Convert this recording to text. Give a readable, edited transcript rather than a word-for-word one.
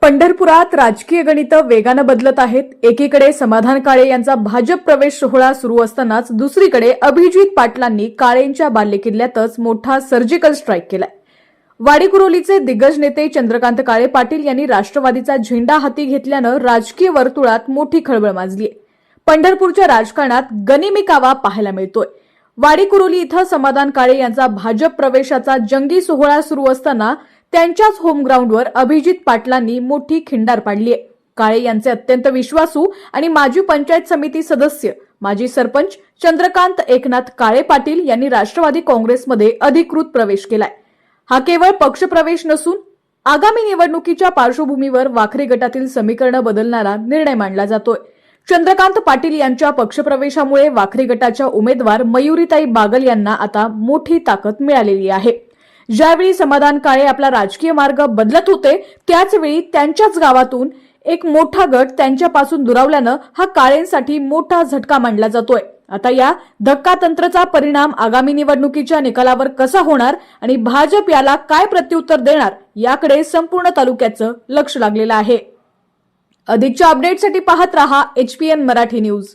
पंढरपुरात राजकीय गणित वेगानं बदलत आहेत। एकीकडे समाधान काळे यांचा भाजप प्रवेश सोहळा सुरू असतानाच दुसरीकडे अभिजित पाटलांनी काळेंच्या बालेकिल्ल्यातच मोठा सर्जिकल स्ट्राईक केलाय। वाडीकुरोलीचे दिग्गज नेते चंद्रकांत काळे पाटील यांनी राष्ट्रवादीचा झेंडा हाती घेतल्यानं राजकीय वर्तुळात मोठी खळबळ माजलीय। पंढरपूरच्या राजकारणात गनिमी कावा पाहायला मिळतोय। वाडीकुरोली इथं समाधान काळे यांचा भाजप प्रवेशाचा जंगी सोहळा सुरू असताना त्यांच्याच होम ग्राउंडवर अभिजित पाटलांनी मोठी खिंडार पाडली आहे। काळे यांचे अत्यंत विश्वासू आणि माजी पंचायत समिती सदस्य माजी सरपंच चंद्रकांत एकनाथ काळे पाटील यांनी राष्ट्रवादी काँग्रेसमध्ये अधिकृत प्रवेश केलाय। हा केवळ पक्षप्रवेश नसून आगामी निवडणुकीच्या पार्श्वभूमीवर वाखरे गटातील समीकरण बदलणारा निर्णय मानला जातोय। चंद्रकांत पाटील यांच्या पक्षप्रवेशामुळे वाखरे गटाच्या उमेदवार मयुरीताई बागल यांना आता मोठी ताकद मिळालेली आहे। ज्यावेळी समाधान काळे आपला राजकीय मार्ग बदलत होते त्याचवेळी त्यांच्याच गावातून एक मोठा गट त्यांच्यापासून दुरावल्यानं हा काळेंसाठी मोठा झटका मानला जातोय। आता या धक्कातंत्रचा परिणाम आगामी निवडणुकीच्या निकालावर कसा होणार आणि भाजप याला काय प्रत्युत्तर देणार याकडे संपूर्ण तालुक्याचं लक्ष लागलेलं आहे। अधिकच्या अपडेटसाठी पाहत रहा HPN मराठी न्यूज।